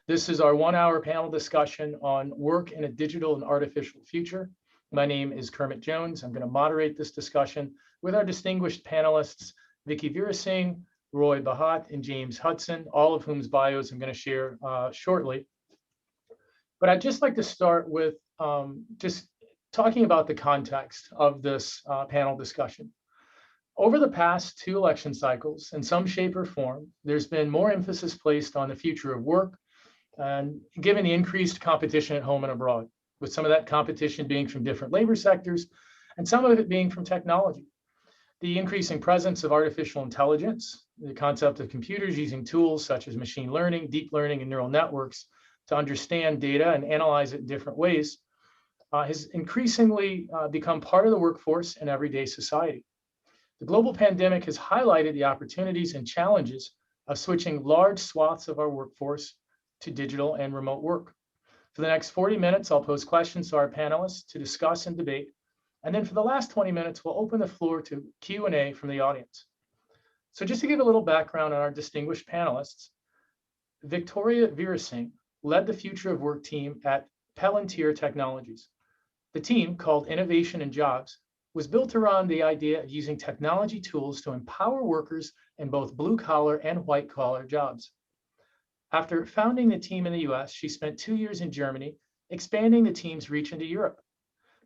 This is our 1-hour panel discussion on work in a digital and artificial future. My name is Kermit Jones. I'm going to moderate this discussion with our distinguished panelists, Virasingh, Roy Bahat, and James Hudson, all of whom's bios I'm going to share shortly. But I'd just like to start with just talking about the context of this panel discussion. Over the past 2 election cycles, in some shape or form, there's been more emphasis placed on the future of work, and given the increased competition at home and abroad, with some of that competition being from different labor sectors and some of it being from technology. The increasing presence of artificial intelligence, the concept of computers using tools such as machine learning, deep learning, and neural networks to understand data and analyze it in different ways, has increasingly become part of the workforce in everyday society. The global pandemic has highlighted the opportunities and challenges of switching large swaths of our workforce to digital and remote work. For the next 40 minutes, I'll pose questions to our panelists to discuss and debate. And then for the last 20 minutes, we'll open the floor to Q&A from the audience. So just to give a little background on our distinguished panelists, Victoria Virasingh led the Future of Work team at Palantir Technologies. The team, called Innovation and Jobs, was built around the idea of using technology tools to empower workers in both blue-collar and white-collar jobs. After founding the team in the US, she spent 2 years in Germany, expanding the team's reach into Europe.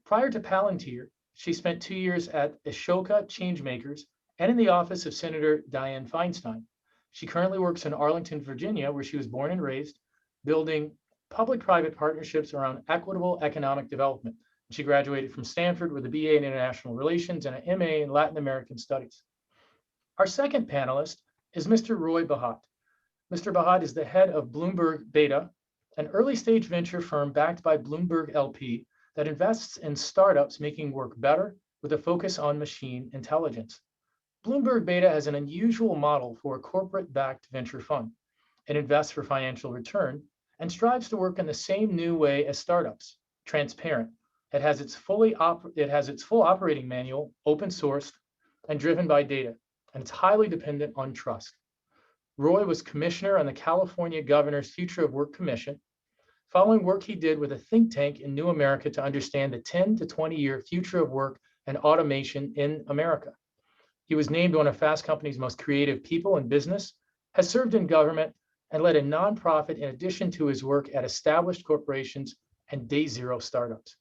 Prior to Palantir, she spent 2 years at Ashoka Changemakers and in the office of Senator Dianne Feinstein. She currently works in Arlington, Virginia, where she was born and raised, building public-private partnerships around equitable economic development. She graduated from Stanford with a BA in International Relations and an MA in Latin American Studies. Our second panelist is Mr. Roy Bahat. Mr. Bahat is the head of Bloomberg Beta, an early-stage venture firm backed by Bloomberg LP that invests in startups making work better with a focus on machine intelligence. Bloomberg Beta has an unusual model for a corporate-backed venture fund. It invests for financial return and strives to work in the same new way as startups, transparent. It has its full operating manual, open sourced, and driven by data, and it's highly dependent on trust. Roy was commissioner on the California Governor's Future of Work Commission, following work he did with a think tank in New America to understand the 10 to 20-year future of work and automation in America. He was named one of Fast Company's most creative people in business, has served in government, and led a nonprofit in addition to his work at established corporations and day zero startups.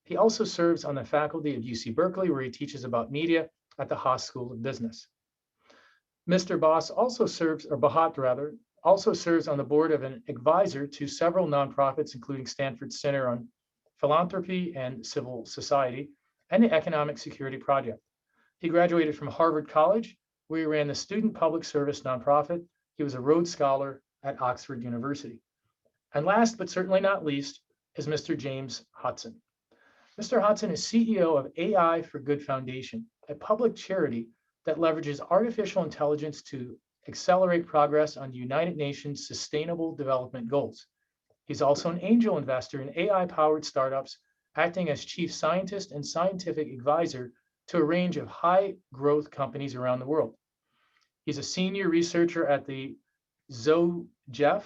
He also serves on the faculty of UC Berkeley, where he teaches about media at the Haas School of Business. Mr. Bahat also serves on the board of an advisor to several nonprofits, including Stanford Center on Philanthropy and Civil Society and the Economic Security Project. He graduated from Harvard College, where he ran the Student Public Service nonprofit. He was a Rhodes Scholar at Oxford University. And last but certainly not least is Mr. James Hudson. Mr. Hudson is CEO of AI for Good Foundation, a public charity that leverages artificial intelligence to accelerate progress on the United Nations Sustainable Development Goals. He's also an angel investor in AI-powered startups, acting as chief scientist and scientific advisor to a range of high-growth companies around the world. He's a senior researcher at the Zojef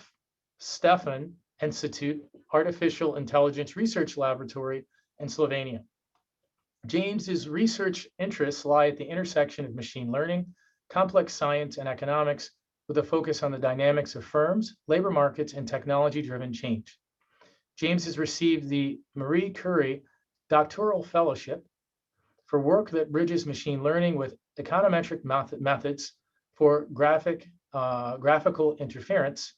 Stefan Institute Artificial Intelligence Research Laboratory in Slovenia. James's research interests lie at the intersection of machine learning, complex science, and economics, with a focus on the dynamics of firms, labor markets, and technology-driven change. James has received the Marie Curie Doctoral Fellowship for work that bridges machine learning with econometric methods for graphical inference,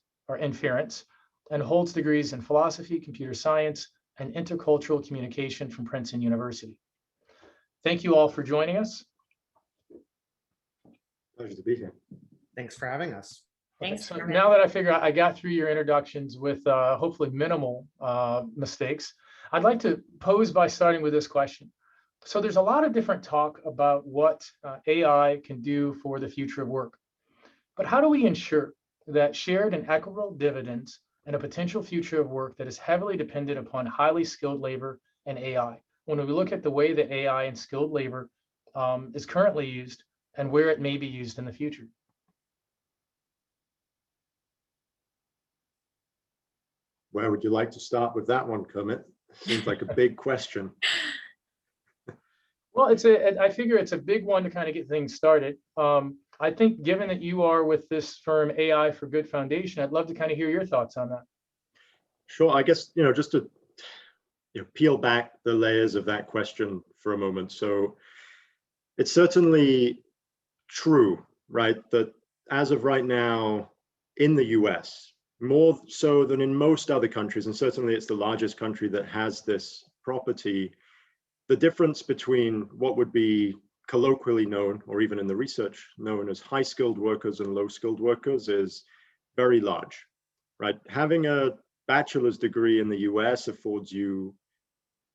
and holds degrees in philosophy, computer science, and intercultural communication from Princeton University. Thank you all for joining us. Pleasure to be here. Thanks for having us. Thanks. So now that I figure I got through your introductions with hopefully minimal mistakes, I'd like to pose by starting with this question. So there's a lot of different talk about what AI can do for the future of work. But how do we ensure that shared and equitable dividends and a potential future of work that is heavily dependent upon highly skilled labor and AI? When we look at the way that AI and skilled labor is currently used and where it may be used in the future. Where would you like to start with that one, Kermit? Seems like a big question. Well, I figure it's a big one to kind of get things started. I think given that you are with this firm AI for Good Foundation, I'd love to kind of hear your thoughts on that. Sure. I guess, just to peel back the layers of that question for a moment. So it's certainly true, right, that as of right now in the US, more so than in most other countries, and certainly it's the largest country that has this property, the difference between what would be colloquially known, or even in the research known as high-skilled workers and low-skilled workers, is very large, right? Having a bachelor's degree in the US affords you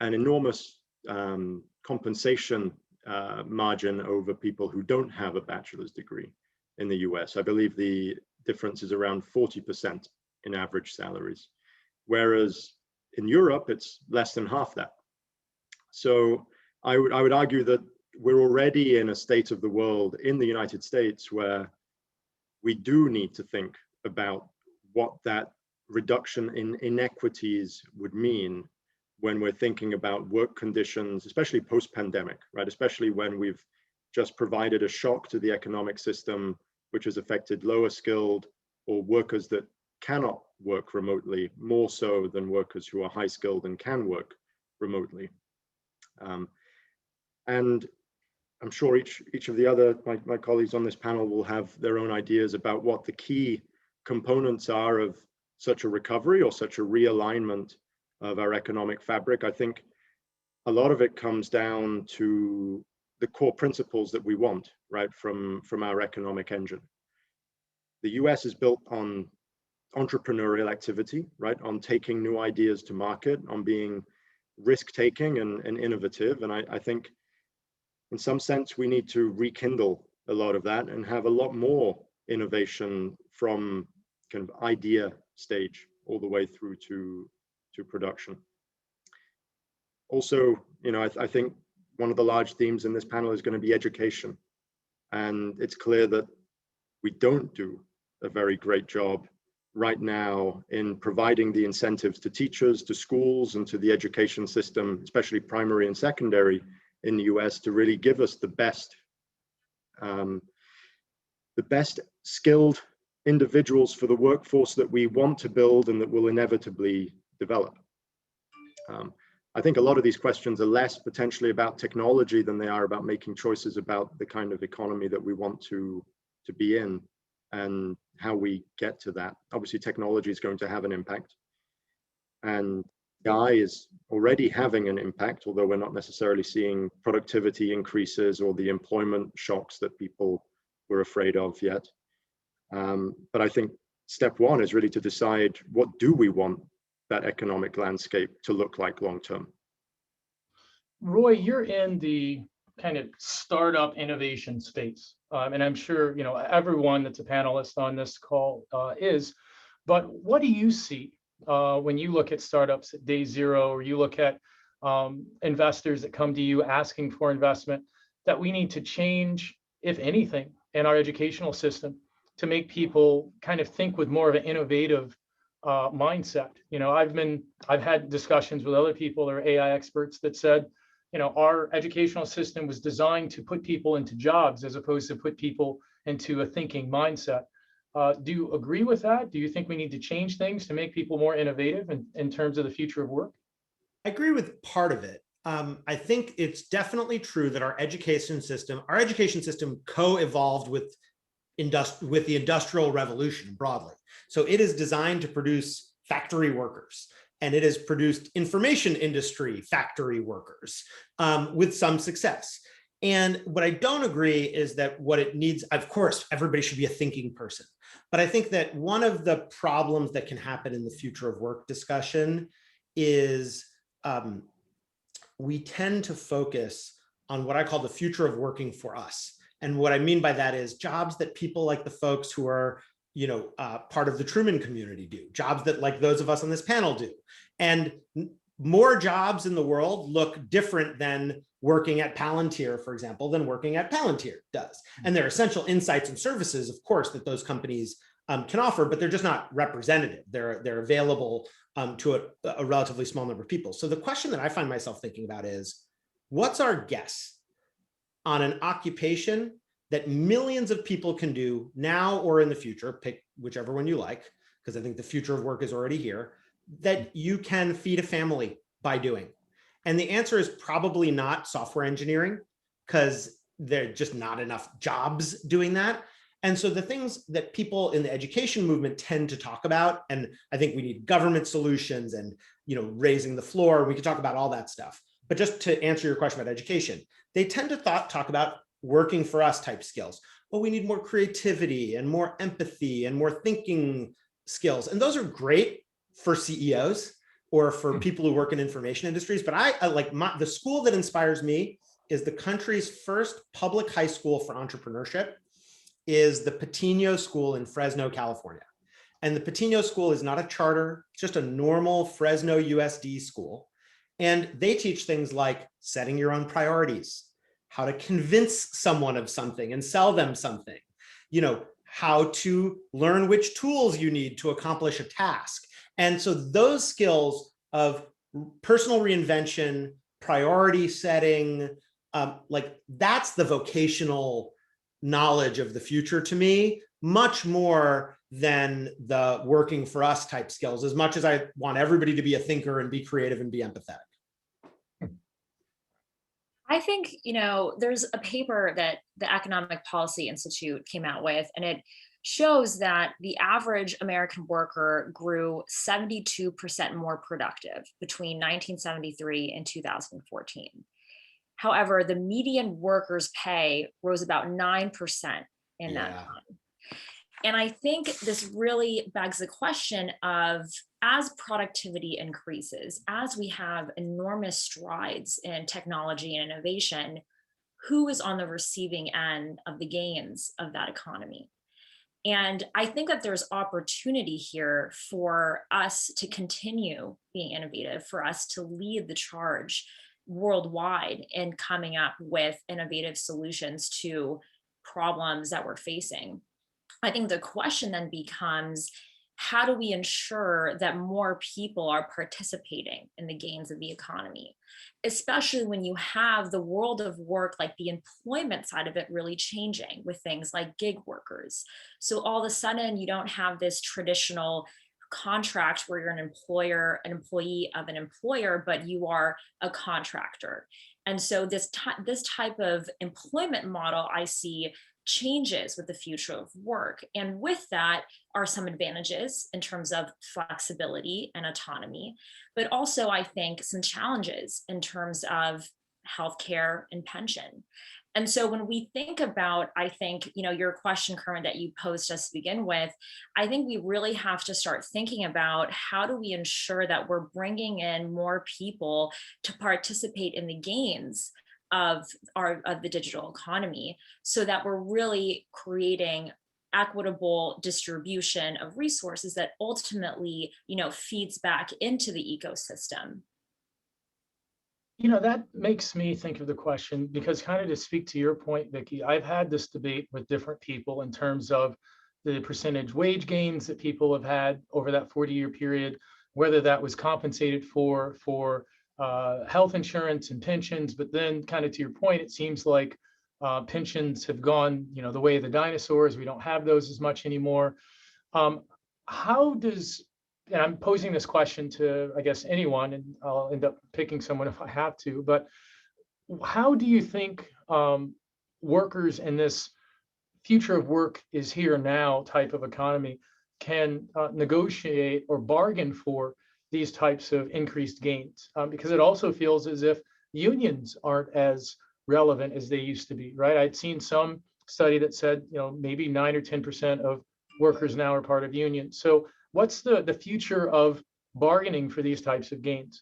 an enormous compensation margin over people who don't have a bachelor's degree in the US. I believe the difference is around 40% in average salaries, whereas in Europe, it's less than half that. So I would argue that we're already in a state of the world in the United States where we do need to think about what that reduction in inequities would mean when we're thinking about work conditions, especially post-pandemic, right? Especially when we've just provided a shock to the economic system, which has affected lower skilled or workers that cannot work remotely, more so than workers who are high skilled and can work remotely. And I'm sure each of the other, my colleagues on this panel will have their own ideas about what the key components are of such a recovery or such a realignment of our economic fabric. I think a lot of it comes down to the core principles that we want, right, from our economic engine. The US is built on entrepreneurial activity, right, on taking new ideas to market, on being risk-taking and innovative. And I think in some sense, we need to rekindle a lot of that and have a lot more innovation from kind of idea stage all the way through to production. Also, I think one of the large themes in this panel is going to be education. And it's clear that we don't do a very great job right now in providing the incentives to teachers, to schools, and to the education system, especially primary and secondary in the US, to really give us the best skilled individuals for the workforce that we want to build and that will inevitably develop. I think a lot of these questions are less potentially about technology than they are about making choices about the kind of economy that we want to be in and how we get to that. Obviously, technology is going to have an impact, and AI is already having an impact, although we're not necessarily seeing productivity increases or the employment shocks that people were afraid of yet. But I think step one is really to decide, what do we want that economic landscape to look like long term? Roy, you're in the kind of startup innovation space. And I'm sure everyone that's a panelist on this call is. But what do you see when you look at startups at day zero, or you look at investors that come to you asking for investment, that we need to change, if anything, in our educational system to make people kind of think with more of an innovative mindset? I've had discussions with other people or AI experts that said, our educational system was designed to put people into jobs as opposed to put people into a thinking mindset. Do you agree with that? Do you think we need to change things to make people more innovative in terms of the future of work? I agree with part of it. I think it's definitely true that our education system co-evolved with the Industrial Revolution broadly. So it is designed to produce factory workers, and it has produced information industry factory workers with some success. And what I don't agree is that what it needs, of course, everybody should be a thinking person. But I think that one of the problems that can happen in the future of work discussion is we tend to focus on what I call the future of working for us. And what I mean by that is jobs that people like the folks who are part of the Truman community do, jobs that like those of us on this panel do. And more jobs in the world look different than working at Palantir, for example, than working at Palantir does. And there are essential insights and services, of course, that those companies can offer, but they're just not representative. They're available to a relatively small number of people. So the question that I find myself thinking about is, what's our guess on an occupation that millions of people can do now or in the future, pick whichever one you like, because I think the future of work is already here, that you can feed a family by doing? And the answer is probably not software engineering, because there are just not enough jobs doing that. And so the things that people in the education movement tend to talk about, and I think we need government solutions and, raising the floor, we could talk about all that stuff. But just to answer your question about education, they tend to talk about working for us type skills. Oh, we need more creativity and more empathy and more thinking skills. And those are great for CEOs or for people who work in information industries. But I like the school that inspires me is the country's first public high school for entrepreneurship, is the Patino School in Fresno, California. And the Patino School is not a charter, it's just a normal Fresno USD school. And they teach things like setting your own priorities, how to convince someone of something and sell them something, how to learn which tools you need to accomplish a task. And so those skills of personal reinvention, priority setting, that's the vocational knowledge of the future to me, much more than the working for us type skills, as much as I want everybody to be a thinker and be creative and be empathetic. I think, there's a paper that the Economic Policy Institute came out with, and it shows that the average American worker grew 72% more productive between 1973 and 2014. However, the median worker's pay rose about 9% in that time. And I think this really begs the question of, as productivity increases, as we have enormous strides in technology and innovation, who is on the receiving end of the gains of that economy? And I think that there's opportunity here for us to continue being innovative, for us to lead the charge worldwide in coming up with innovative solutions to problems that we're facing. I think the question then becomes, how do we ensure that more people are participating in the gains of the economy, especially when you have the world of work, like the employment side of it, really changing with things like gig workers. So all of a sudden, you don't have this traditional contract where you're an employee of an employer, but you are a contractor. And so this type of employment model I see changes with the future of work. And with that are some advantages in terms of flexibility and autonomy, but also I think some challenges in terms of healthcare and pension. And so when we think about, I think, your question, Kermit, that you posed us to begin with, I think we really have to start thinking about, how do we ensure that we're bringing in more people to participate in the gains of the digital economy, so that we're really creating equitable distribution of resources that ultimately, feeds back into the ecosystem. That makes me think of the question, because kind of to speak to your point, Vicki, I've had this debate with different people in terms of the percentage wage gains that people have had over that 40-year period, whether that was compensated for health insurance and pensions. But then kind of to your point, it seems like pensions have gone, the way of the dinosaurs. We don't have those as much anymore. How does, and I'm posing this question to, I guess, anyone, and I'll end up picking someone if I have to, but how do you think workers in this future of work is here now type of economy can negotiate or bargain for these types of increased gains? Because it also feels as if unions aren't as relevant as they used to be, right? I'd seen some study that said, maybe 9 or 10% of workers now are part of unions. So what's the future of bargaining for these types of gains?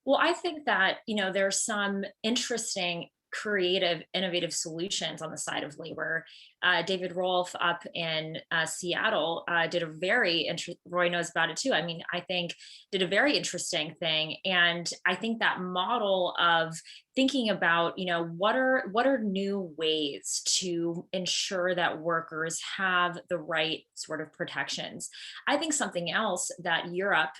Well, I think that, there's some interesting creative, innovative solutions on the side of labor. David Rolfe up in Seattle did a very Roy knows about it too. I mean, I think did a very interesting thing. And I think that model of thinking about, what are new ways to ensure that workers have the right sort of protections. I think something else that Europe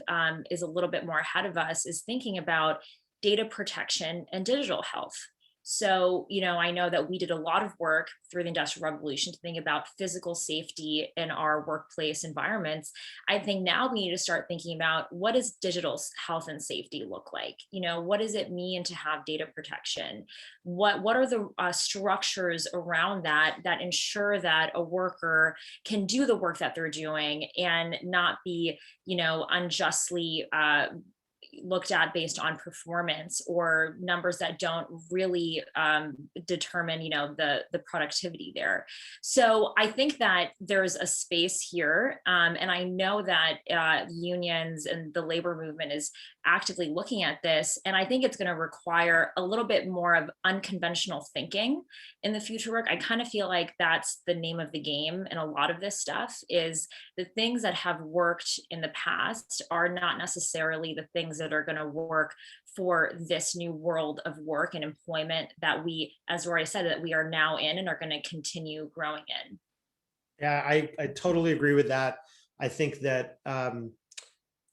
is a little bit more ahead of us is thinking about data protection and digital health. So, I know that we did a lot of work through the Industrial Revolution to think about physical safety in our workplace environments. I think now we need to start thinking about what does digital health and safety look like? What does it mean to have data protection? What are the structures around that ensure that a worker can do the work that they're doing and not be, unjustly looked at based on performance or numbers that don't really determine, the productivity there. So I think that there's a space here, and I know that unions and the labor movement is actively looking at this, and I think it's going to require a little bit more of unconventional thinking in the future work. I kind of feel like that's the name of the game, and a lot of this stuff is the things that have worked in the past are not necessarily the things that are going to work for this new world of work and employment that we, as Rory said, that we are now in and are going to continue growing in. Yeah, I totally agree with that. I think that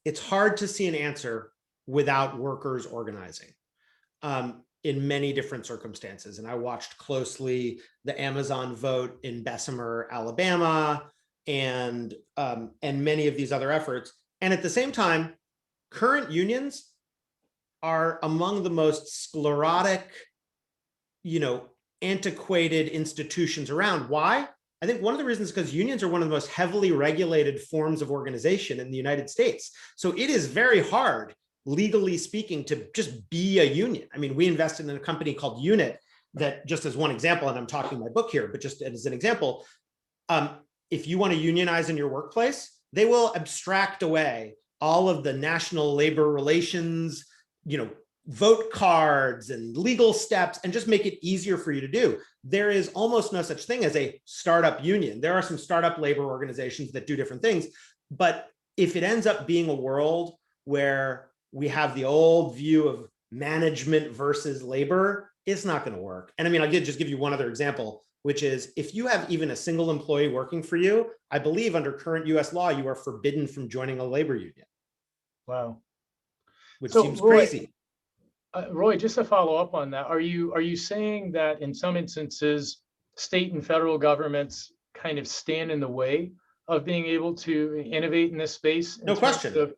it's hard to see an answer without workers organizing in many different circumstances. And I watched closely the Amazon vote in Bessemer, Alabama, and many of these other efforts. And at the same time, current unions are among the most sclerotic, antiquated institutions around. Why? I think one of the reasons is because unions are one of the most heavily regulated forms of organization in the United States. So it is very hard, legally speaking, to just be a union. I mean, we invested in a company called Unit that, just as one example, and I'm talking my book here, but just as an example, if you want to unionize in your workplace, they will abstract away all of the national labor relations, vote cards and legal steps, and just make it easier for you to do. There is almost no such thing as a startup union. There are some startup labor organizations that do different things, but if it ends up being a world where we have the old view of management versus labor, it's not going to work. And I mean, I'll just give you one other example, which is if you have even a single employee working for you, I believe under current US law, you are forbidden from joining a labor union. Wow. Which So, seems Roy, crazy. Roy, just to follow up on that, are you saying that in some instances, state and federal governments kind of stand in the way of being able to innovate in this space? No question.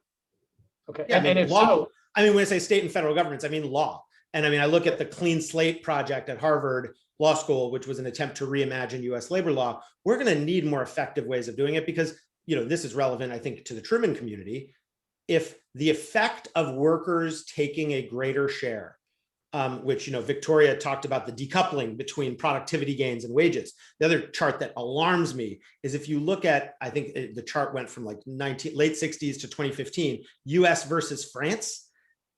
Okay. Yeah, and if law. so, I mean, when I say state and federal governments, I mean law. And I mean, I look at the Clean Slate project at Harvard Law School, which was an attempt to reimagine US labor law. We're going to need more effective ways of doing it because, this is relevant, I think, to the Truman community. If the effect of workers taking a greater share, which, Victoria talked about the decoupling between productivity gains and wages. The other chart that alarms me is if you look at, I think the chart went from like late 60s to 2015, US versus France,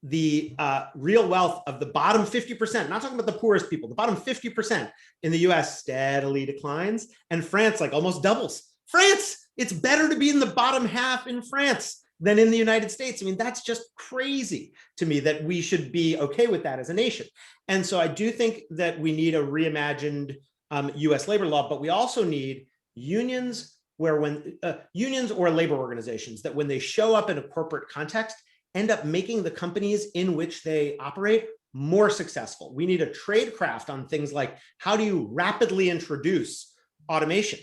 the real wealth of the bottom 50%, not talking about the poorest people, the bottom 50% in the US steadily declines, and France like almost doubles. France, it's better to be in the bottom half in France than in the United States. I mean, that's just crazy to me that we should be okay with that as a nation. And so I do think that we need a reimagined US labor law, but we also need unions where unions or labor organizations that when they show up in a corporate context, end up making the companies in which they operate more successful. We need a tradecraft on things like how do you rapidly introduce automation?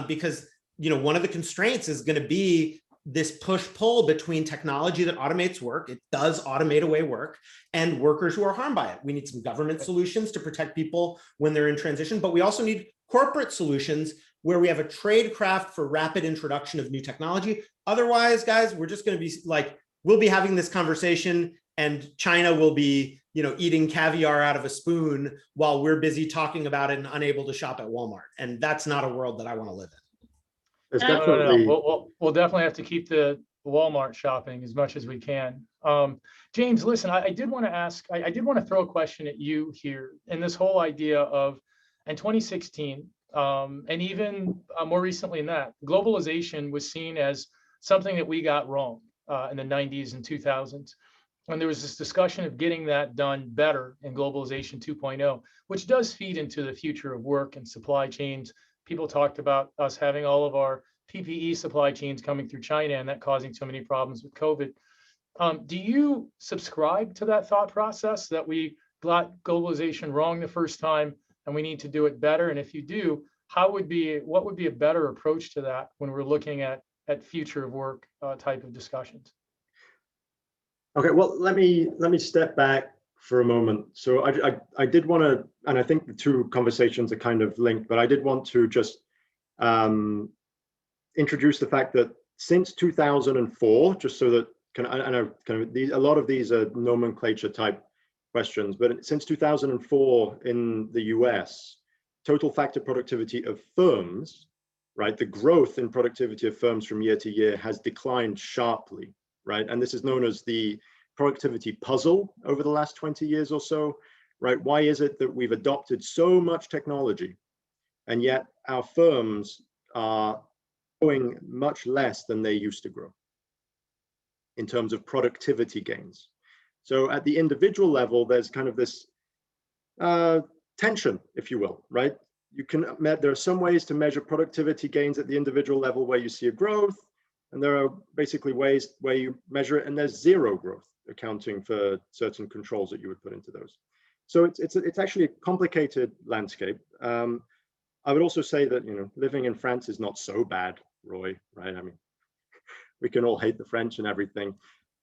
Because one of the constraints is going to be this push-pull between technology that automates work, it does automate away work, and workers who are harmed by it. We need some government solutions to protect people when they're in transition, but we also need corporate solutions where we have a tradecraft for rapid introduction of new technology. Otherwise, guys, we're just going to be like, we'll be having this conversation and China will be, eating caviar out of a spoon while we're busy talking about it and unable to shop at Walmart. And that's not a world that I want to live in. There's no. definitely We'll definitely have to keep the Walmart shopping as much as we can. James, listen, I did want to ask, I did want to throw a question at you here. And this whole idea of, in 2016, and even more recently than that, globalization was seen as something that we got wrong in the 90s and 2000s. And there was this discussion of getting that done better in globalization 2.0, which does feed into the future of work and supply chains. People talked about us having all of our PPE supply chains coming through China and that causing so many problems with COVID. Do you subscribe to that thought process that we got globalization wrong the first time and we need to do it better? And if you do, what would be a better approach to that when we're looking at future of work type of discussions? Okay, well, let me step back for a moment. So I did want to, and I think the two conversations are kind of linked, but I did want to just introduce the fact that since 2004, just so that I know a lot of these are nomenclature type questions, but since 2004 in the US, total factor productivity of firms, right, the growth in productivity of firms from year to year has declined sharply, right? And this is known as the productivity puzzle over the last 20 years or so, right? Why is it that we've adopted so much technology and yet our firms are growing much less than they used to grow in terms of productivity gains? So at the individual level, there's kind of this tension, if you will, right? There are some ways to measure productivity gains at the individual level where you see a growth, and there are basically ways where you measure it and there's zero growth, accounting for certain controls that you would put into those. So it's actually a complicated landscape. I would also say that, you know, living in France is not so bad, Roy, right? I mean, we can all hate the French and everything.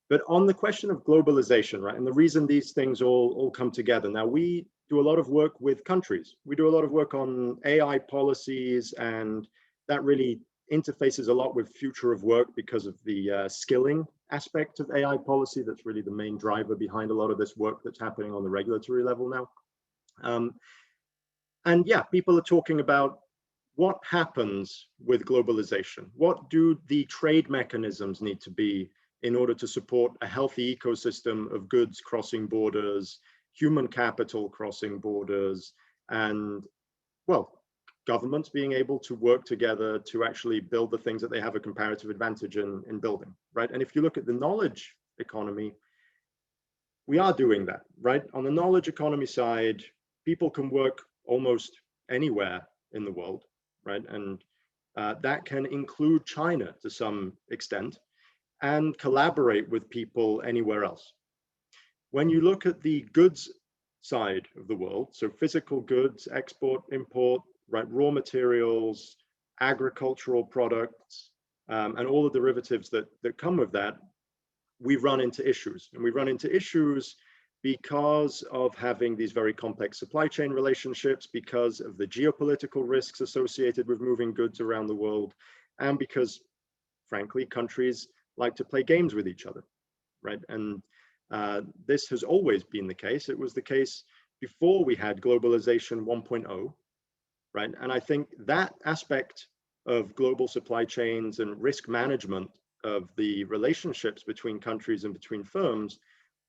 But on the question of globalization, right, and the reason these things all come together, now we do a lot of work with countries. We do a lot of work on AI policies, and that really interfaces a lot with future of work because of the skilling aspect of AI policy. That's really the main driver behind a lot of this work that's happening on the regulatory level now. And yeah, people are talking about what happens with globalization. What do the trade mechanisms need to be in order to support a healthy ecosystem of goods crossing borders, human capital crossing borders, and, well, governments being able to work together to actually build the things that they have a comparative advantage in building, right? And if you look at the knowledge economy, we are doing that, right? On the knowledge economy side, people can work almost anywhere in the world, right? And that can include China to some extent, and collaborate with people anywhere else. When you look at the goods side of the world, so physical goods, export, import, right, raw materials, agricultural products, and all the derivatives that come with that, we run into issues. And we run into issues because of having these very complex supply chain relationships, because of the geopolitical risks associated with moving goods around the world, and because, frankly, countries like to play games with each other, right? And this has always been the case. It was the case before we had globalization 1.0, right? And I think that aspect of global supply chains and risk management of the relationships between countries and between firms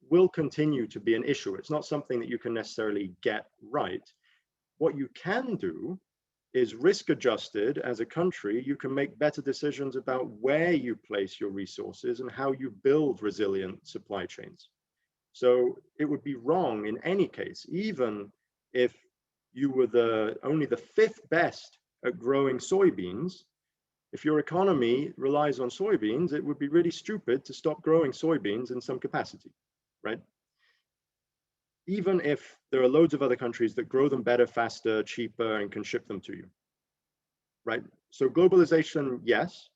will continue to be an issue. It's not something that you can necessarily get right. What you can do is risk adjusted as a country, you can make better decisions about where you place your resources and how you build resilient supply chains. So it would be wrong in any case, even if you were only the 5th best at growing soybeans. If your economy relies on soybeans, it would be really stupid to stop growing soybeans in some capacity, right? Even if there are loads of other countries that grow them better, faster, cheaper, and can ship them to you, right? So globalization, yes,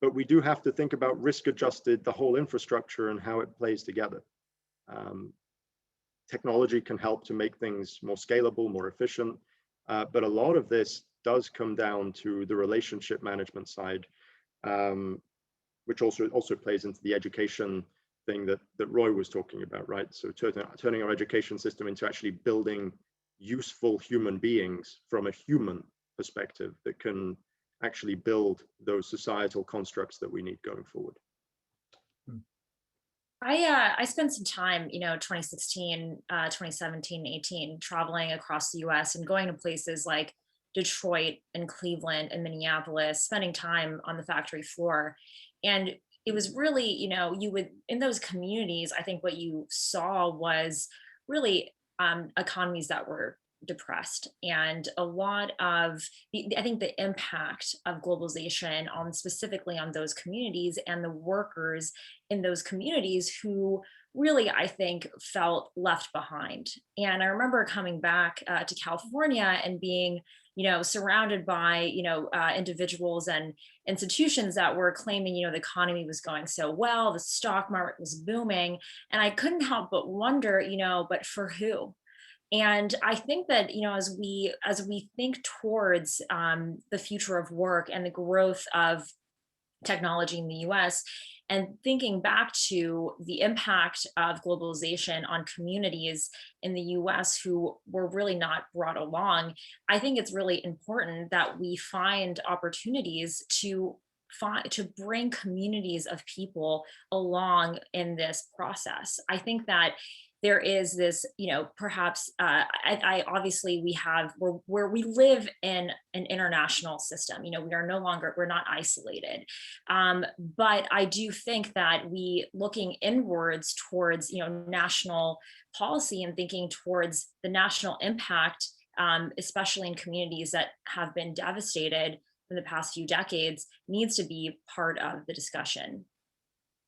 but we do have to think about risk-adjusted, the whole infrastructure and how it plays together. Technology can help to make things more scalable, more efficient, but a lot of this does come down to the relationship management side, which also plays into the education thing that Roy was talking about, right? So turning our education system into actually building useful human beings from a human perspective that can actually build those societal constructs that we need going forward. I spent some time, 2016, 2017, 18, traveling across the US and going to places like Detroit and Cleveland and Minneapolis, spending time on the factory floor. And it was really, you would, in those communities, I think what you saw was really economies that were depressed, and a lot of I think the impact of globalization on specifically on those communities and the workers in those communities who really, I think, felt left behind. And I remember coming back to California and being, surrounded by, individuals and institutions that were claiming, the economy was going so well, the stock market was booming. And I couldn't help but wonder, but for who? And I think that, as we think towards the future of work and the growth of technology in the US, and thinking back to the impact of globalization on communities in the US who were really not brought along, I think it's really important that we find opportunities to bring communities of people along in this process. I think that there is this, perhaps I obviously we have where we live in an international system. We're not isolated. But I do think that we looking inwards towards, national policy and thinking towards the national impact, especially in communities that have been devastated in the past few decades, needs to be part of the discussion.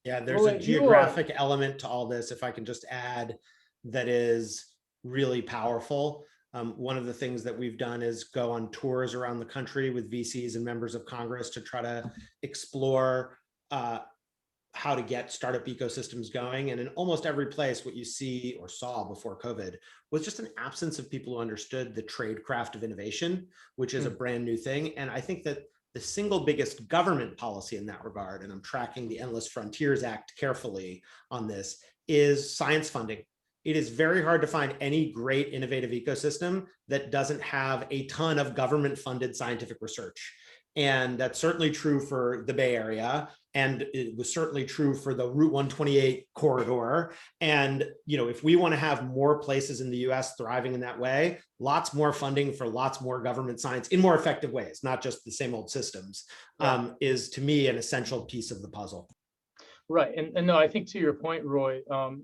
Yeah, there's a geographic element to all this, if I can just add, that is really powerful. One of the things that we've done is go on tours around the country with VCs and members of Congress to try to explore how to get startup ecosystems going. And in almost every place, what you see or saw before COVID was just an absence of people who understood the tradecraft of innovation, which is a brand new thing. And I think that the single biggest government policy in that regard, and I'm tracking the Endless Frontiers Act carefully on this, is science funding. It is very hard to find any great innovative ecosystem that doesn't have a ton of government funded scientific research. And that's certainly true for the Bay Area. And it was certainly true for the Route 128 corridor. And, if we want to have more places in the US thriving in that way, lots more funding for lots more government science in more effective ways, not just the same old systems, is to me an essential piece of the puzzle. Right. And no, I think to your point, Roy,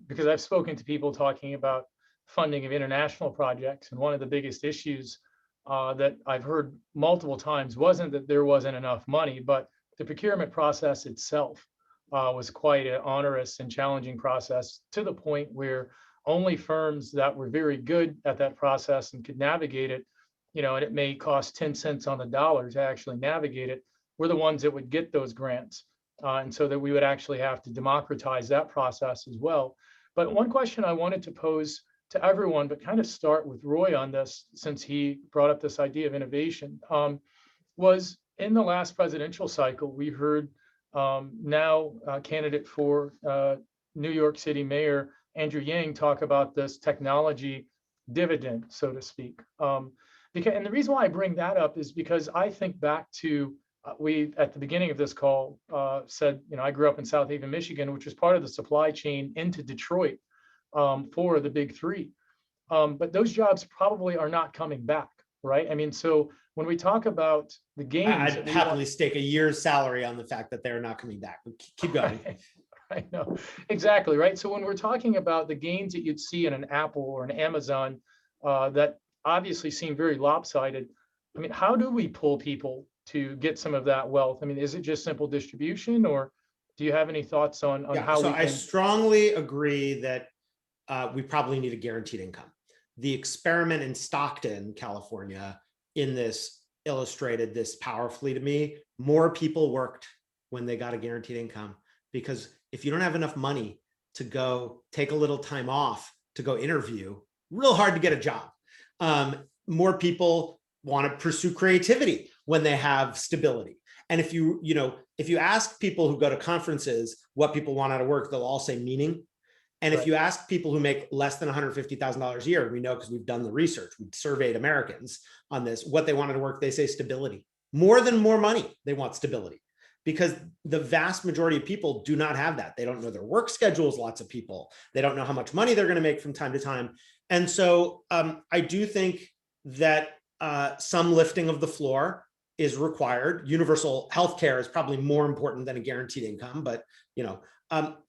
because I've spoken to people talking about funding of international projects, and one of the biggest issues that I've heard multiple times wasn't that there wasn't enough money, but the procurement process itself was quite an onerous and challenging process, to the point where only firms that were very good at that process and could navigate it, and it may cost 10 cents on the dollar to actually navigate it, were the ones that would get those grants. And so that we would actually have to democratize that process as well. But one question I wanted to pose to everyone, but kind of start with Roy on this, since he brought up this idea of innovation, was in the last presidential cycle, we heard now candidate for New York City Mayor Andrew Yang talk about this technology dividend, so to speak. And the reason why I bring that up is because I think back to we, at the beginning of this call, said, I grew up in South Haven, Michigan, which was part of the supply chain into Detroit for the big three. But those jobs probably are not coming back, right? I mean, so when we talk about the gains, I'd happily stake a year's salary on the fact that they're not coming back. Keep going. I know, exactly, right? So when we're talking about the gains that you'd see in an Apple or an Amazon that obviously seem very lopsided, I mean, how do we pull people to get some of that wealth? I mean, is it just simple distribution, or do you have any thoughts on how so we can... I strongly agree that we probably need a guaranteed income. The experiment in Stockton, California, in this illustrated this powerfully to me. More people worked when they got a guaranteed income, because if you don't have enough money to go take a little time off to go interview, real hard to get a job. More people want to pursue creativity when they have stability. And if you ask people who go to conferences what people want out of work, they'll all say meaning. And if you ask people who make less than $150,000 a year, we know because we've done the research, we've surveyed Americans on this, what they want out of work, they say stability. More than more money, they want stability. because the vast majority of people do not have that. They don't know their work schedules, lots of people. They don't know how much money they're going to make from time to time. And so I do think that some lifting of the floor is required. Universal healthcare is probably more important than a guaranteed income, but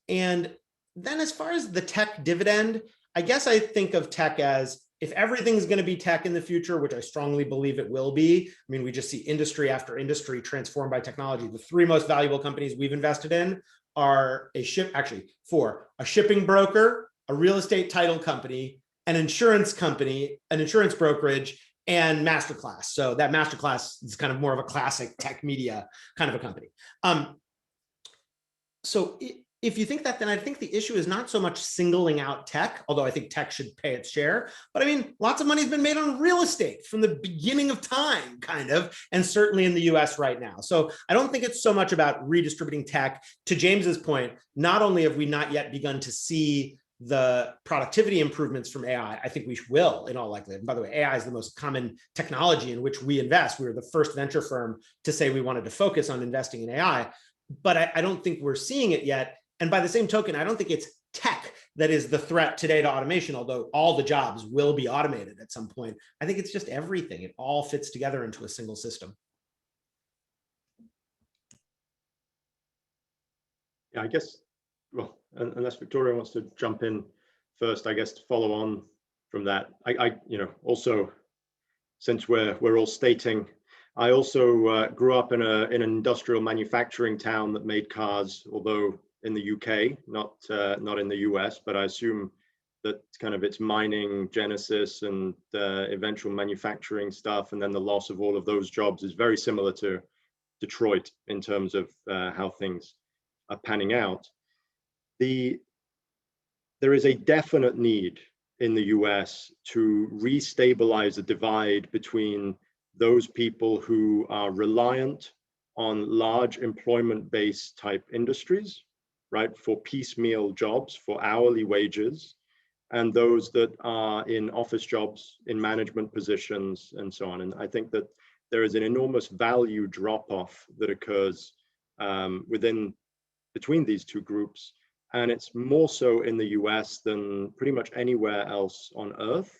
and then as far as the tech dividend, I guess I think of tech as, if everything's going to be tech in the future, which I strongly believe it will be. I mean, we just see industry after industry transformed by technology. The three most valuable companies we've invested in are a shipping broker, a real estate title company, an insurance company, an insurance brokerage, and Masterclass. So that Masterclass is kind of more of a classic tech media kind of a company. So if you think that, then I think the issue is not so much singling out tech, although I think tech should pay its share. But I mean, lots of money has been made on real estate from the beginning of time, kind of, and certainly in the US right now. So I don't think it's so much about redistributing tech. To James's point, not only have we not yet begun to see the productivity improvements from AI, I think we will in all likelihood. And by the way, AI is the most common technology in which we invest. We were the first venture firm to say we wanted to focus on investing in AI, but I don't think we're seeing it yet. And by the same token, I don't think it's tech that is the threat today to automation, although all the jobs will be automated at some point. I think it's just everything. It all fits together into a single system. Yeah, I guess, well, unless Victoria wants to jump in first, I guess to follow on from that, I also, since we're all stating, I also grew up in an industrial manufacturing town that made cars, although in the UK, not in the US, but I assume that kind of its mining genesis and eventual manufacturing stuff, and then the loss of all of those jobs is very similar to Detroit in terms of how things are panning out. There is a definite need in the US to restabilize the divide between those people who are reliant on large employment-based type industries, right, for piecemeal jobs, for hourly wages, and those that are in office jobs, in management positions, and so on. And I think that there is an enormous value drop-off that occurs between these two groups, and it's more so in the US than pretty much anywhere else on Earth.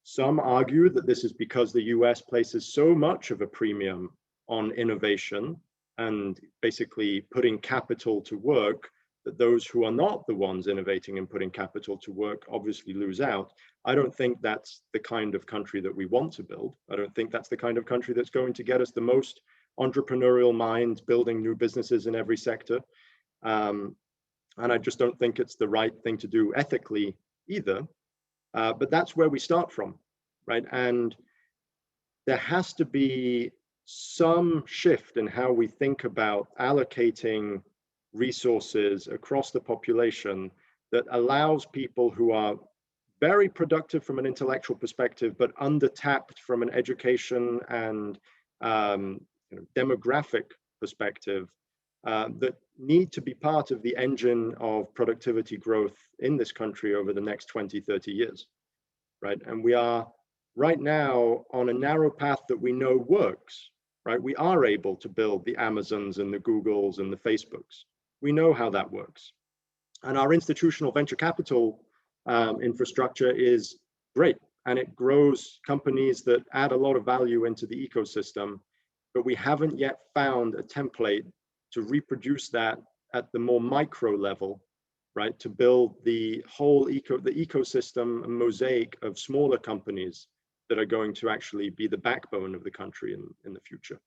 Some argue that this is because the US places so much of a premium on innovation and basically putting capital to work, that those who are not the ones innovating and putting capital to work obviously lose out. I don't think that's the kind of country that we want to build. I don't think that's the kind of country that's going to get us the most entrepreneurial minds building new businesses in every sector. And I just don't think it's the right thing to do ethically either. But that's where we start from, right? And there has to be some shift in how we think about allocating resources across the population that allows people who are very productive from an intellectual perspective, but undertapped from an education and demographic perspective, that need to be part of the engine of productivity growth in this country over the next 20, 30 years, right? And we are right now on a narrow path that we know works, right? We are able to build the Amazons and the Googles and the Facebooks. We know how that works. And our institutional venture capital infrastructure is great. And it grows companies that add a lot of value into the ecosystem, but we haven't yet found a template to reproduce that at the more micro level, right? To build the whole ecosystem and mosaic of smaller companies that are going to actually be the backbone of the country in the future,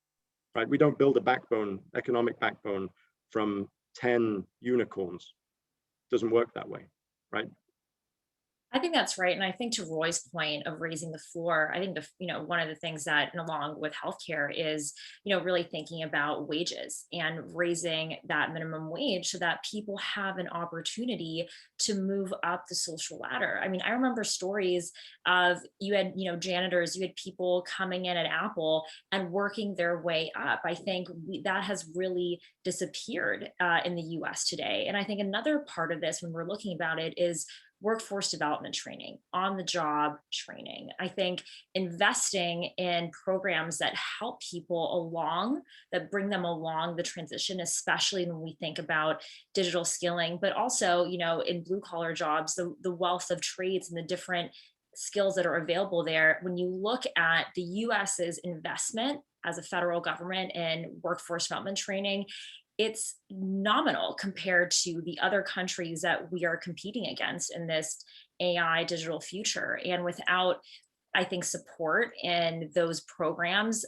right? We don't build a backbone, economic backbone from 10 unicorns. It doesn't work that way, right? I think that's right. And I think to Roy's point of raising the floor, I think one of the things that, and along with healthcare, is, really thinking about wages and raising that minimum wage so that people have an opportunity to move up the social ladder. I mean, I remember stories of you had, janitors, you had people coming in at Apple and working their way up. I think that has really disappeared in the US today. And I think another part of this, when we're looking about it, is workforce development training, on-the-job training. I think investing in programs that help people along, that bring them along the transition, especially when we think about digital skilling, but also, in blue collar jobs, the wealth of trades and the different skills that are available there. When you look at the US's investment as a federal government in workforce development training, it's nominal compared to the other countries that we are competing against in this AI digital future. And without, I think, support in those programs,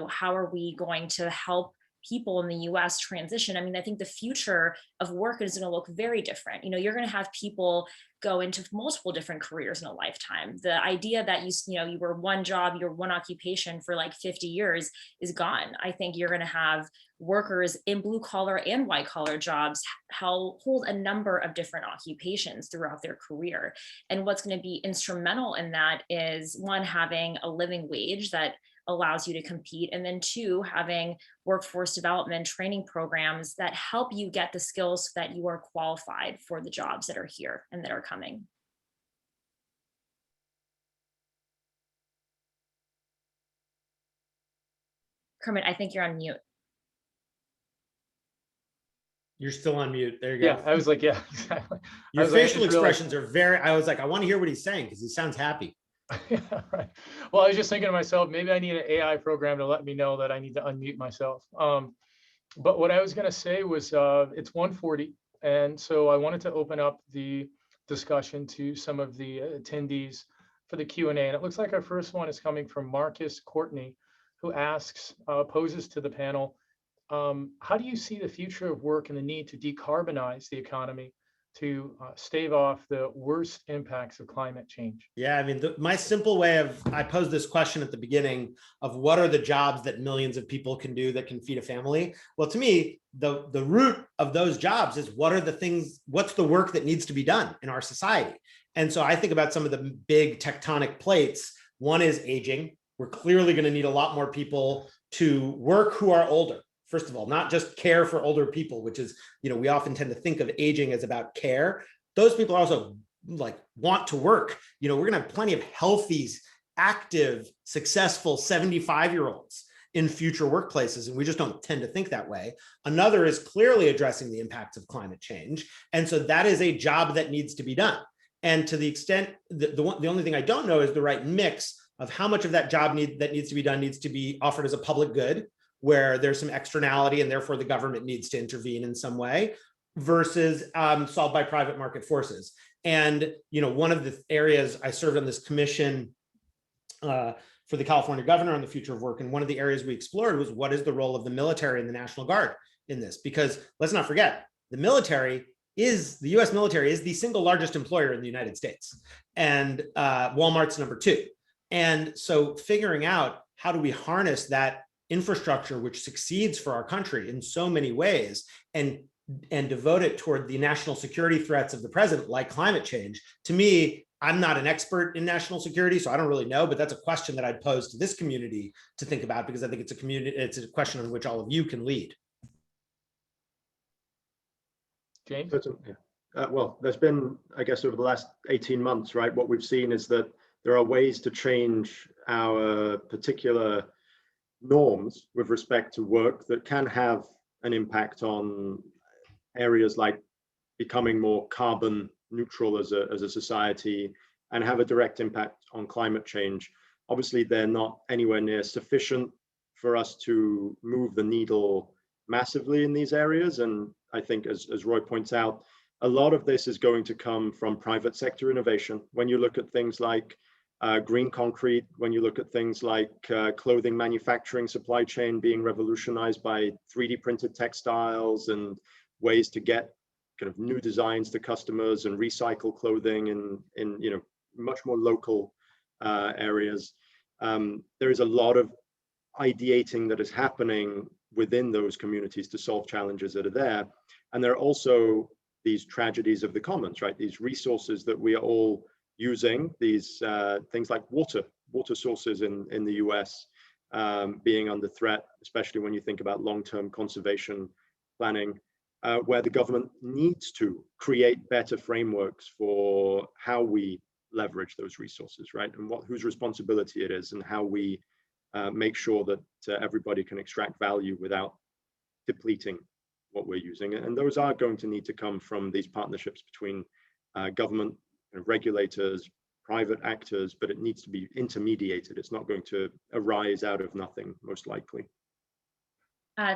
how are we going to help people in the US transition? I mean, I think the future of work is going to look very different. You're going to have people go into multiple different careers in a lifetime. The idea that you were one job, your one occupation for like 50 years is gone. I think you're going to have workers in blue collar and white collar jobs hold a number of different occupations throughout their career. And what's going to be instrumental in that is, one, having a living wage that allows you to compete, and then two, having workforce development training programs that help you get the skills so that you are qualified for the jobs that are here and that are coming. Kermit, I think you're on mute. You're still on mute. There you go. Yeah, I was like, yeah, exactly. Your facial expressions are very, I was like, I want to hear what he's saying because he sounds happy. Yeah, right. Well, I was just thinking to myself, maybe I need an AI program to let me know that I need to unmute myself. But what I was going to say was it's 1:40. And so I wanted to open up the discussion to some of the attendees for the Q&A. And it looks like our first one is coming from Marcus Courtney, who asks, poses to the panel, how do you see the future of work and the need to decarbonize the economy to stave off the worst impacts of climate change? Yeah, I mean, my simple way of, I posed this question at the beginning of what are the jobs that millions of people can do that can feed a family? Well, to me, the root of those jobs is what are the things, what's the work that needs to be done in our society? And so I think about some of the big tectonic plates. One is aging. We're clearly going to need a lot more people to work who are older. First of all, not just care for older people, which is, we often tend to think of aging as about care. Those people also want to work. We're going to have plenty of healthy, active, successful 75-year-olds in future workplaces, and we just don't tend to think that way. Another is clearly addressing the impacts of climate change. And so that is a job that needs to be done. And to the extent, the only thing I don't know is the right mix of how much of that job that needs to be done needs to be offered as a public good, where there's some externality and therefore the government needs to intervene in some way, versus solved by private market forces. And one of the areas I served on this commission for the California governor on the future of work, and one of the areas we explored was what is the role of the military and the National Guard in this? Because let's not forget, the US military is the single largest employer in the United States, and Walmart's number 2. And so figuring out how do we harness that infrastructure, which succeeds for our country in so many ways, and devote it toward the national security threats of the present, like climate change. To me, I'm not an expert in national security, so I don't really know, but that's a question that I'd pose to this community to think about, because I think it's a question on which all of you can lead. James? Well, there's been, I guess, over the last 18 months, right, what we've seen is that there are ways to change our particular norms with respect to work that can have an impact on areas like becoming more carbon neutral as a society and have a direct impact on climate change. Obviously, they're not anywhere near sufficient for us to move the needle massively in these areas. And I think, as Roy points out, a lot of this is going to come from private sector innovation. When you look at things like green concrete, when you look at things like clothing manufacturing supply chain being revolutionized by 3D printed textiles and ways to get kind of new designs to customers and recycle clothing in much more local areas. There is a lot of ideating that is happening within those communities to solve challenges that are there. And there are also these tragedies of the commons, right? These resources that we are all using, these things like water sources in the US being under threat, especially when you think about long-term conservation planning. where the government needs to create better frameworks for how we leverage those resources, right? And whose responsibility it is, and how we make sure that everybody can extract value without depleting what we're using. And those are going to need to come from these partnerships between government and regulators, private actors, but it needs to be intermediated. It's not going to arise out of nothing, most likely.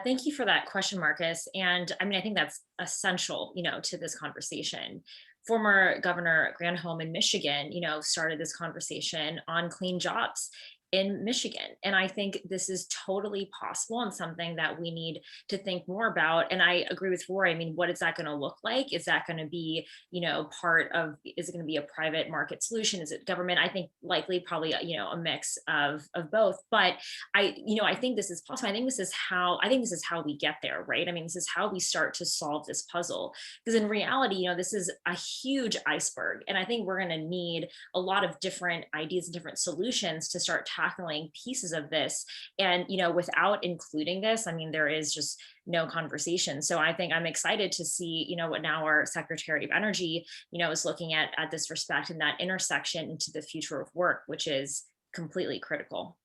Thank you for that question, Marcus. And I mean, I think that's essential, to this conversation. Former Governor Granholm in Michigan, started this conversation on clean jobs in Michigan. And I think this is totally possible and something that we need to think more about. And I agree with Rory. I mean, what is that going to look like? Is that going to be, is it going to be a private market solution? Is it government? I think likely probably, a mix of both. But I think this is possible. I think this is how we get there, right? I mean, this is how we start to solve this puzzle. Because in reality, this is a huge iceberg. And I think we're going to need a lot of different ideas and different solutions to start tackling pieces of this. And, without including this, I mean, there is just no conversation. So I think I'm excited to see, what now our Secretary of Energy, is looking at this respect and that intersection into the future of work, which is completely critical.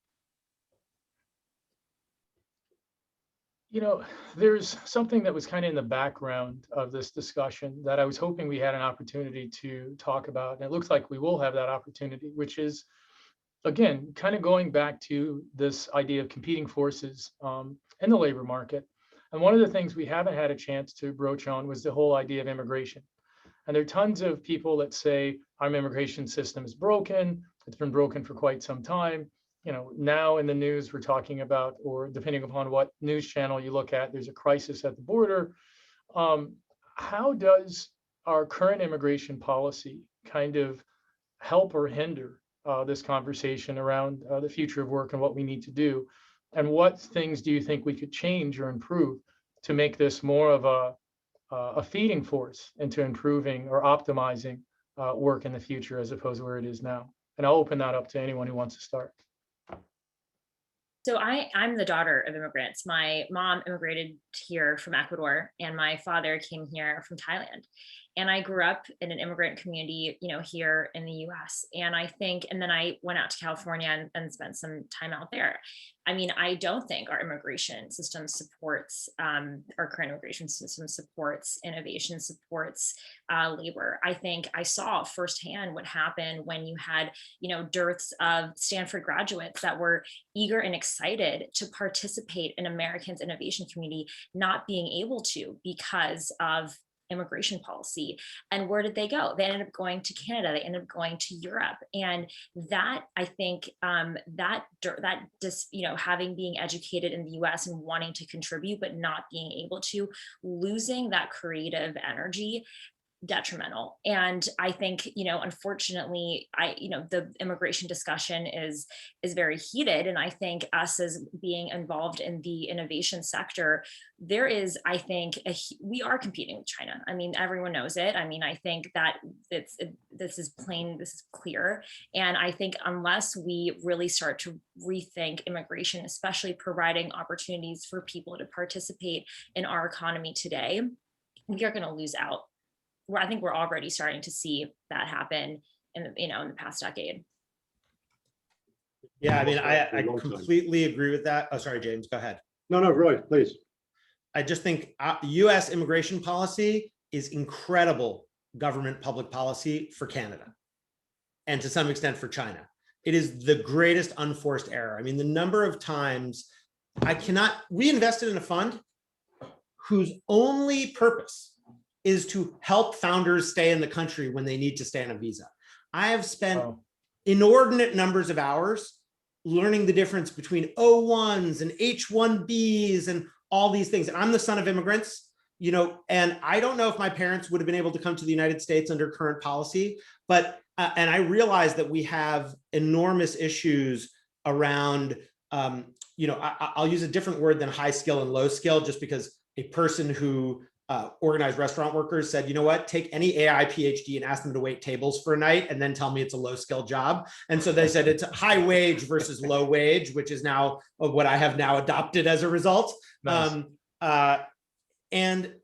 There's something that was kind of in the background of this discussion that I was hoping we had an opportunity to talk about. And it looks like we will have that opportunity, which is, again, kind of going back to this idea of competing forces in the labor market. And one of the things we haven't had a chance to broach on was the whole idea of immigration. And there are tons of people that say our immigration system is broken. It's been broken for quite some time. Now in the news, we're talking about, or depending upon what news channel you look at, there's a crisis at the border. How does our current immigration policy kind of help or hinder this conversation around the future of work and what we need to do? And what things do you think we could change or improve to make this more of a feeding force into improving or optimizing work in the future as opposed to where it is now? And I'll open that up to anyone who wants to start. So I'm the daughter of immigrants. My mom immigrated here from Ecuador, and my father came here from Thailand. And I grew up in an immigrant community, here in the US. And then I went out to California and spent some time out there. I mean, I don't think our immigration system supports, our current immigration system supports innovation, supports labor. I think I saw firsthand what happened when you had, dearths of Stanford graduates that were eager and excited to participate in Americans' innovation community, not being able to because of immigration policy. And where did they go? They ended up going to Canada. They ended up going to Europe. And that, I think, having being educated in the US and wanting to contribute, but not being able to, losing that creative energy, detrimental. And I think, unfortunately, the immigration discussion is very heated. And I think us as being involved in the innovation sector, there is, I think, we are competing with China. I mean, everyone knows it. I mean, I think that this is clear. And I think unless we really start to rethink immigration, especially providing opportunities for people to participate in our economy today, we are going to lose out. I think we're already starting to see that happen in the past decade. Yeah, I mean, I completely agree with that. Oh, sorry, James, go ahead. No, Roy, please. I just think US immigration policy is incredible government public policy for Canada and to some extent for China. It is the greatest unforced error. I mean, the number of times we invested in a fund whose only purpose is to help founders stay in the country when they need to stay on a visa. I have spent inordinate numbers of hours learning the difference between O1s and H1Bs and all these things. And I'm the son of immigrants, and I don't know if my parents would have been able to come to the United States under current policy, but, and I realize that we have enormous issues around, I'll use a different word than high skill and low skill, just because a person who organized restaurant workers said, you know what, take any AI PhD and ask them to wait tables for a night and then tell me it's a low skill job. And so they said it's high wage versus low wage, which is now what I have now adopted as a result. Nice. And,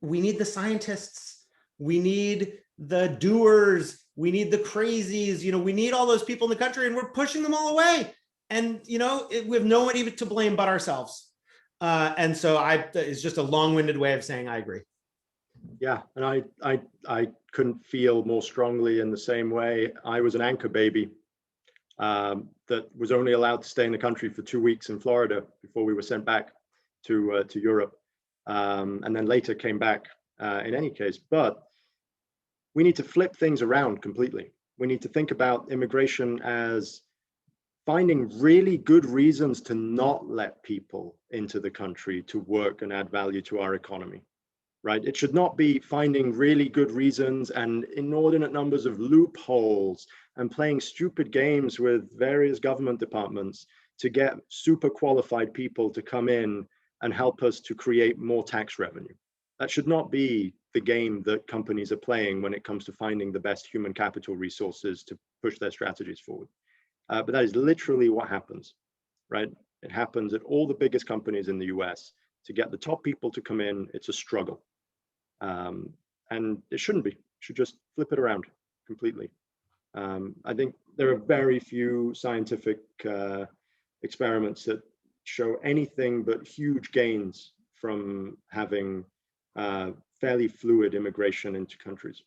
we need the scientists, we need the doers, we need the crazies, we need all those people in the country, and we're pushing them all away. And, we have no one even to blame but ourselves. And so it's just a long-winded way of saying I agree. Yeah, and I couldn't feel more strongly in the same way. I was an anchor baby that was only allowed to stay in the country for 2 weeks in Florida before we were sent back to Europe, and then later came back in any case. But we need to flip things around completely. We need to think about immigration as finding really good reasons to not let people into the country to work and add value to our economy, right? It should not be finding really good reasons and inordinate numbers of loopholes and playing stupid games with various government departments to get super qualified people to come in and help us to create more tax revenue. That should not be the game that companies are playing when it comes to finding the best human capital resources to push their strategies forward. But that is literally what happens, right? It happens at all the biggest companies in the US. To get the top people to come in, it's a struggle. And it shouldn't be. You should just flip it around completely. I think there are very few scientific experiments that show anything but huge gains from having fairly fluid immigration into countries.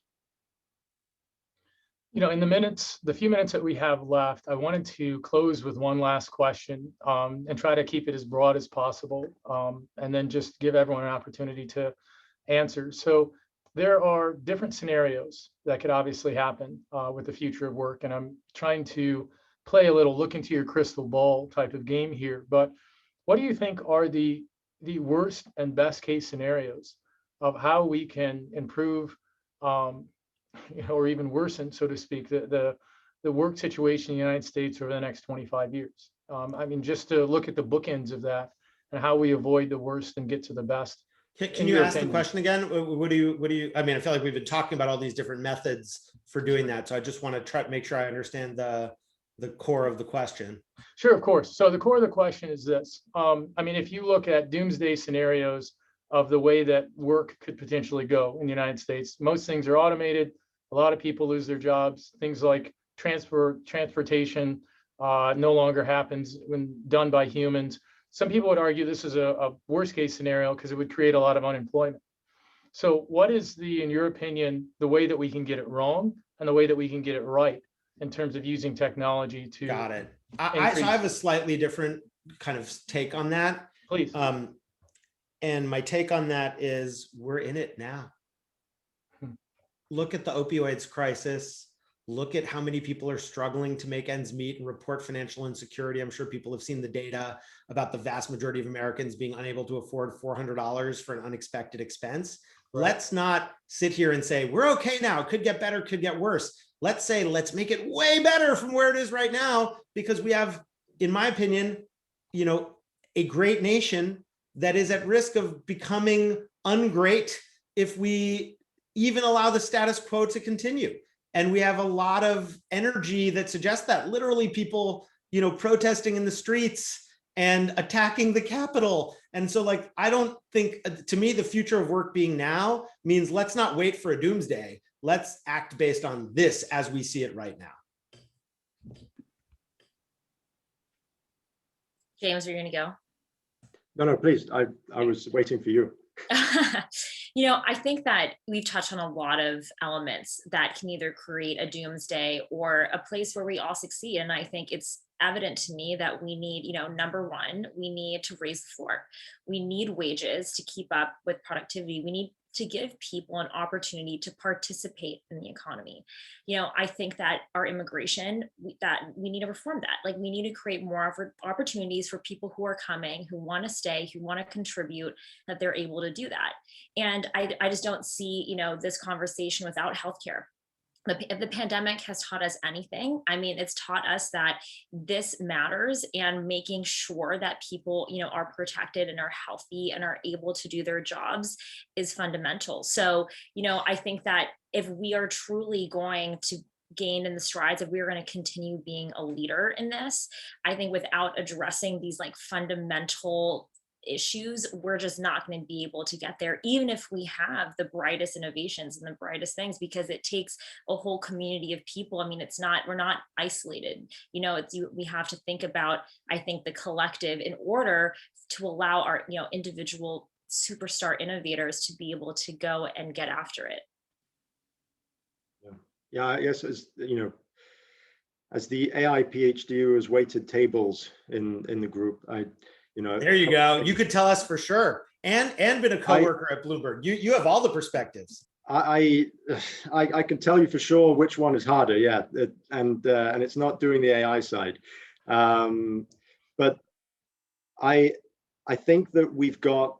In the few minutes that we have left, I wanted to close with one last question and try to keep it as broad as possible, and then just give everyone an opportunity to answer. So there are different scenarios that could obviously happen with the future of work, and I'm trying to play a little look into your crystal ball type of game here. But what do you think are the worst and best case scenarios of how we can improve or even worsen, so to speak, the work situation in the United States over the next 25 years? I mean, just to look at the bookends of that and how we avoid the worst and get to the best. Can you ask the question again? What do you, I mean, I feel like we've been talking about all these different methods for doing that. So I just want to try to make sure I understand the core of the question. Sure, of course. So the core of the question is this. I mean, if you look at doomsday scenarios of the way that work could potentially go in the United States, most things are automated. A lot of people lose their jobs. Things like transportation no longer happens when done by humans. Some people would argue this is a worst case scenario because it would create a lot of unemployment. So what is in your opinion, the way that we can get it wrong and the way that we can get it right in terms of using technology to— Got it. So I have a slightly different kind of take on that. Please. And my take on that is we're in it now. Look at the opioids crisis. Look at how many people are struggling to make ends meet and report financial insecurity. I'm sure people have seen the data about the vast majority of Americans being unable to afford $400 for an unexpected expense. Right. Let's not sit here and say, we're okay now. It could get better, could get worse. Let's say, let's make it way better from where it is right now, because we have, in my opinion, a great nation that is at risk of becoming ungreat if we even allow the status quo to continue. And we have a lot of energy that suggests that. Literally people, protesting in the streets and attacking the Capitol. And so I don't think, to me, the future of work being now means let's not wait for a doomsday. Let's act based on this as we see it right now. James, are you going to go? No, please. I was waiting for you. I think that we've touched on a lot of elements that can either create a doomsday or a place where we all succeed. And I think it's evident to me that we need, number one, we need to raise the floor. We need wages to keep up with productivity. We need to give people an opportunity to participate in the economy. I think that our immigration, that we need to reform that. We need to create more opportunities for people who are coming, who want to stay, who want to contribute, that they're able to do that. And I just don't see, this conversation without healthcare. If the pandemic has taught us anything, it's taught us that this matters, and making sure that people, are protected and are healthy and are able to do their jobs is fundamental. So, I think that if we are truly going to gain in the strides, if we're going to continue being a leader in this, I think without addressing these fundamental issues, we're just not going to be able to get there, even if we have the brightest innovations and the brightest things, because it takes a whole community of people. I mean, we're not isolated. We have to think about, I think, the collective in order to allow our, individual superstar innovators to be able to go and get after it. Yeah, I guess as the AI PhD who has waited tables in the group, there you go. You could tell us for sure, and been a coworker at Bloomberg. You have all the perspectives. I can tell you for sure which one is harder. Yeah, and it's not doing the AI side, but I think that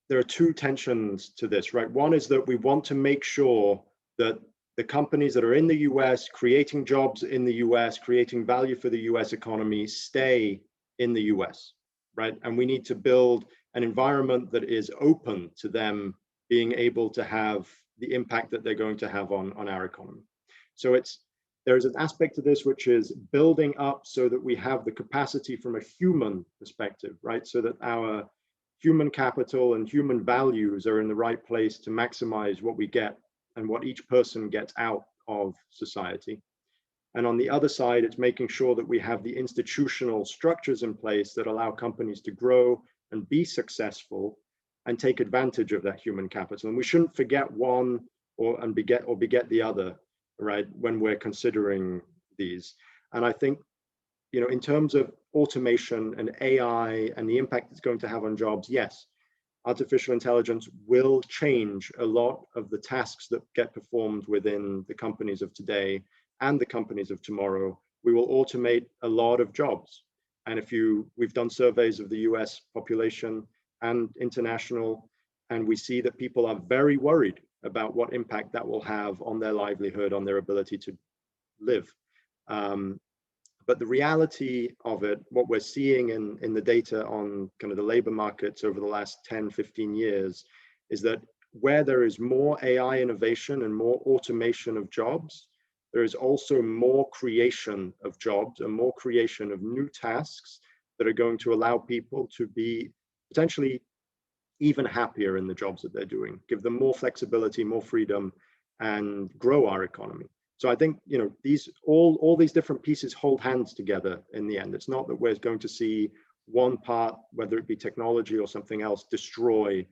there are two tensions to this, right? One is that we want to make sure that the companies that are in the US, creating jobs in the US, creating value for the US economy, stay in the US, right? And we need to build an environment that is open to them being able to have the impact that they're going to have on our economy. So there's an aspect to this which is building up so that we have the capacity from a human perspective, right? So that our human capital and human values are in the right place to maximize what we get and what each person gets out of society. And on the other side, it's making sure that we have the institutional structures in place that allow companies to grow and be successful and take advantage of that human capital. And we shouldn't forget one or beget the other, right, when we're considering these. And I think, in terms of automation and AI and the impact it's going to have on jobs, yes, artificial intelligence will change a lot of the tasks that get performed within the companies of today and the companies of tomorrow. We will automate a lot of jobs. And we've done surveys of the US population and international, and we see that people are very worried about what impact that will have on their livelihood, on their ability to live. But the reality of it, what we're seeing in the data on kind of the labor markets over the last 10, 15 years, is that where there is more AI innovation and more automation of jobs, there is also more creation of jobs and more creation of new tasks that are going to allow people to be potentially even happier in the jobs that they're doing, give them more flexibility, more freedom, and grow our economy. So I think, all these different pieces hold hands together in the end. It's not that we're going to see one part, whether it be technology or something else, destroy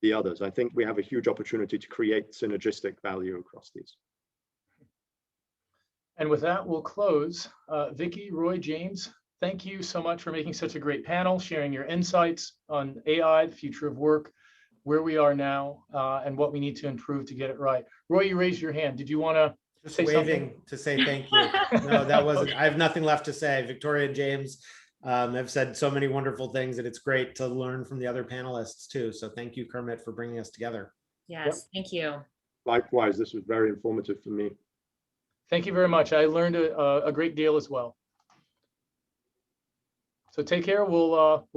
the others. I think we have a huge opportunity to create synergistic value across these. And with that, we'll close. Vicky, Roy, James, thank you so much for making such a great panel, sharing your insights on AI, the future of work, where we are now, and what we need to improve to get it right. Roy, you raised your hand. Did you want to Just say waving something? to say thank you. No, that wasn't. I have nothing left to say. Victoria and James have said so many wonderful things, and it's great to learn from the other panelists too. So thank you, Kermit, for bringing us together. Yes, thank you. Likewise, this was very informative for me. Thank you very much. I learned a great deal as well. So take care. We'll